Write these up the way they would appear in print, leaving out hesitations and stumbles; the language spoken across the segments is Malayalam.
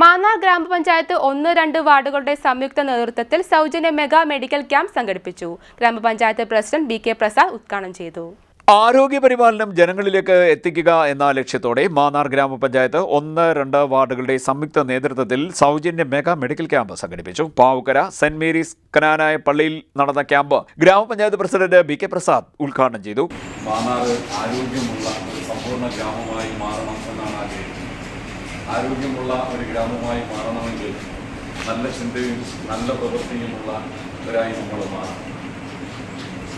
മാന്നാർ ഗ്രാമപഞ്ചായത്ത് 1-2 വാർഡുകളുടെ സംയുക്ത നേതൃത്വത്തിൽ സൗജന്യ മെഗാ മെഡിക്കൽ ക്യാമ്പ് സംഘടിപ്പിച്ചു. ഗ്രാമപഞ്ചായത്ത് പ്രസിഡന്റ് ബി.കെ. പ്രസാദ് ഉദ്ഘാടനം ചെയ്തു. ആരോഗ്യപരിപാലനം ജനങ്ങളിലേക്ക് എത്തിക്കുക എന്ന ലക്ഷ്യത്തോടെ മാന്നാർ ഗ്രാമപഞ്ചായത്ത് 1-2 വാർഡുകളുടെ സംയുക്ത നേതൃത്വത്തിൽ സൗജന്യ മെഗാ മെഡിക്കൽ ക്യാമ്പ് സംഘടിപ്പിച്ചു. പാവുക്കര സെന്റ് മേരീസ് കനാനായ പള്ളിയിൽ നടന്ന ക്യാമ്പ് ഗ്രാമപഞ്ചായത്ത് പ്രസിഡന്റ് ബി.കെ. പ്രസാദ് ഉദ്ഘാടനം ചെയ്തു. മാന്നാർ ആരോഗ്യമുള്ള ഒരു സമ്പൂർണ്ണ ഗ്രാമമായി മാറണം എന്നാണ് ആഗ്രഹിക്കുന്നത്. ആരോഗ്യമുള്ള ഒരു ഗ്രാമമായി മാറണമെങ്കിൽ നല്ല ചിന്തയും നല്ല പ്രവൃത്തിയുമുള്ള ഒരായി നമ്മൾ മാറണം.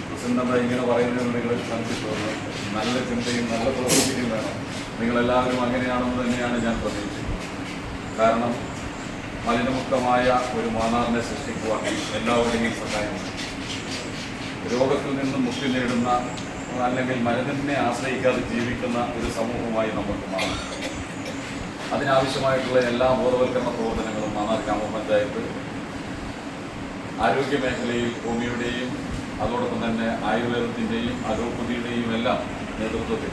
പ്രസിഡന്റ് ഇങ്ങനെ പറയുന്നത് നിങ്ങൾ കണ്ടിട്ടുള്ളത് നല്ല ചിന്തയും നല്ല പ്രവൃത്തിയും വേണം. നിങ്ങളെല്ലാവരും അങ്ങനെയാണെന്ന് തന്നെയാണ് ഞാൻ പ്രതീക്ഷിക്കുന്നത്. കാരണം മലിനമുക്തമായ ഒരു മാന്നാറിനെ സൃഷ്ടിക്കുവാൻ എല്ലാവരുടെയും സഹായം, രോഗത്തിൽ നിന്നും മുക്തി നേടുന്ന അല്ലെങ്കിൽ മരുന്നിനെ ആശ്രയിക്കാതെ ജീവിക്കുന്ന ഒരു സമൂഹമായി നമുക്ക് മാറാം. അതിനാവശ്യമായിട്ടുള്ള എല്ലാ ബോധവൽക്കരണ പ്രവർത്തനങ്ങളും മാന്നാർ ഗ്രാമപഞ്ചായത്ത് ആരോഗ്യ മേഖലയിൽ ഹോമിയോയുടെയും അതോടൊപ്പം തന്നെ ആയുർവേദത്തിൻ്റെയും അലോപ്പതിയുടെയും എല്ലാം നേതൃത്വത്തിൽ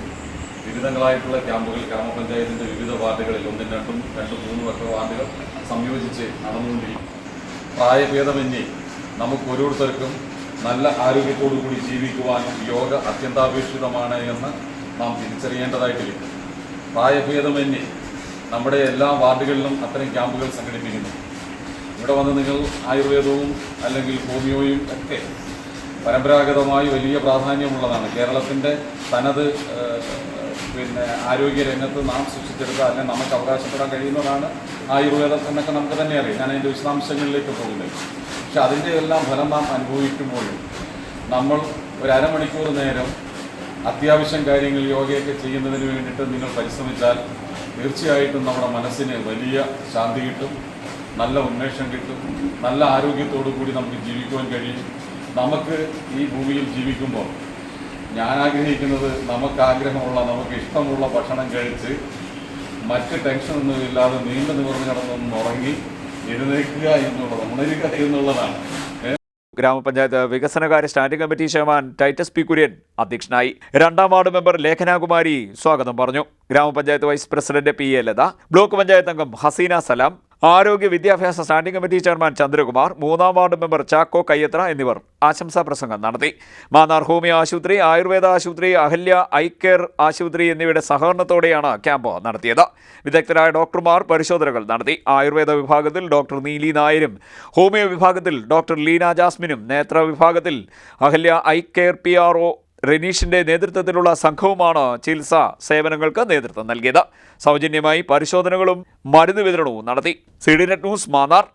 വിവിധങ്ങളായിട്ടുള്ള ക്യാമ്പുകൾ ഗ്രാമപഞ്ചായത്തിൻ്റെ വിവിധ വാർഡുകളിൽ 1, 2, 3 വാർഡുകൾ സംയോജിച്ച് നടന്നുകൊണ്ടിരിക്കും. പ്രായഭേദമന്യേ നമുക്ക് ഓരോരുത്തർക്കും നല്ല ആരോഗ്യത്തോടു കൂടി ജീവിക്കുവാനും യോഗ അത്യന്താപേക്ഷിതമാണ് എന്ന് നാം തിരിച്ചറിയേണ്ടതായിട്ടിരിക്കും. പ്രായഭേദമന്യേ നമ്മുടെ എല്ലാ വാർഡുകളിലും അത്തരം ക്യാമ്പുകൾ സംഘടിപ്പിക്കുന്നു. ഇവിടെ വന്ന് നിങ്ങൾ ആയുർവേദവും അല്ലെങ്കിൽ ഹോമിയോയും ഒക്കെ പരമ്പരാഗതമായി വലിയ പ്രാധാന്യമുള്ളതാണ്. കേരളത്തിൻ്റെ തനത് ആരോഗ്യ രംഗത്ത് നാം സൃഷ്ടിച്ചെടുത്ത അല്ലെങ്കിൽ നമുക്ക് അവകാശപ്പെടാൻ കഴിയുന്നതാണ് ആയുർവേദം എന്നൊക്കെ നമുക്ക് തന്നെ അറിയാം. ഞാൻ അതിൻ്റെ വിശദാംശങ്ങളിലേക്ക് പോകുന്നില്ല. പക്ഷെ അതിൻ്റെ എല്ലാം ഫലം നാം അനുഭവിക്കുമ്പോഴും നമ്മൾ ഒരു അരമണിക്കൂർ നേരം അത്യാവശ്യം കാര്യങ്ങൾ യോഗയൊക്കെ ചെയ്യുന്നതിന് വേണ്ടിയിട്ട് നിങ്ങൾ പരിശ്രമിച്ചാൽ തീർച്ചയായിട്ടും നമ്മുടെ മനസ്സിന് വലിയ ശാന്തി കിട്ടും, നല്ല ഉന്മേഷം കിട്ടും, നല്ല ആരോഗ്യത്തോടു കൂടി നമുക്ക് ജീവിക്കുവാൻ കഴിയും. നമുക്ക് ഈ ഭൂമിയിൽ ജീവിക്കുമ്പോൾ ഞാൻ ആഗ്രഹിക്കുന്നത് നമുക്ക് ആഗ്രഹമുള്ള നമുക്ക് ഇഷ്ടമുള്ള ഭക്ഷണം കഴിച്ച് മറ്റ് ടെൻഷനൊന്നും ഇല്ലാതെ നീണ്ടു നിവർന്ന് കിടന്നൊന്നും ഉറങ്ങി എഴുന്നേൽക്കുക എന്നുള്ളത്, ഉണരുക എന്നുള്ളതാണ്. ഗ്രാമപഞ്ചായത്ത് വികസനകാര്യ standing committee chairman Titus P. Kurian അധ്യക്ഷനായി. 2-ാം വാർഡ് മെമ്പർ ലേഖനാകുമാരി സ്വാഗതം പറഞ്ഞു. ഗ്രാമപഞ്ചായത്ത് vice president PA. Latha, block panchayat അംഗം ഹസീന സലാം, ആരോഗ്യ വിദ്യാഭ്യാസ സ്റ്റാൻഡിംഗ് കമ്മിറ്റി ചെയർമാൻ ചന്ദ്രകുമാർ, 3-ാം വാർഡ് മെമ്പർ ചാക്കോ കയ്യത്ര എന്നിവർ ആശംസാ പ്രസംഗം നടത്തി. മാന്നാർ ഹോമിയോ ആശുപത്രി, ആയുർവേദ ആശുപത്രി, അഹല്യ ഐ കെയർ ആശുപത്രി എന്നിവയുടെ സഹകരണത്തോടെയാണ് ക്യാമ്പ് നടത്തിയത്. വിദഗ്ധരായ ഡോക്ടർമാർ പരിശോധനകൾ നടത്തി. ആയുർവേദ വിഭാഗത്തിൽ ഡോക്ടർ നീലി നായരും, ഹോമിയോ വിഭാഗത്തിൽ ഡോക്ടർ ലീന ജാസ്മിനും, നേത്ര വിഭാഗത്തിൽ അഹല്യ ഐ കെയർ PRO റെനീഷിന്റെ നേതൃത്വത്തിലുള്ള സംഘവുമാണ് ചികിത്സാ സേവനങ്ങൾക്ക് നേതൃത്വം നൽകിയത്. സൗജന്യമായി പരിശോധനകളും മരുന്ന് വിതരണവും നടത്തി. CDNet news Mannar.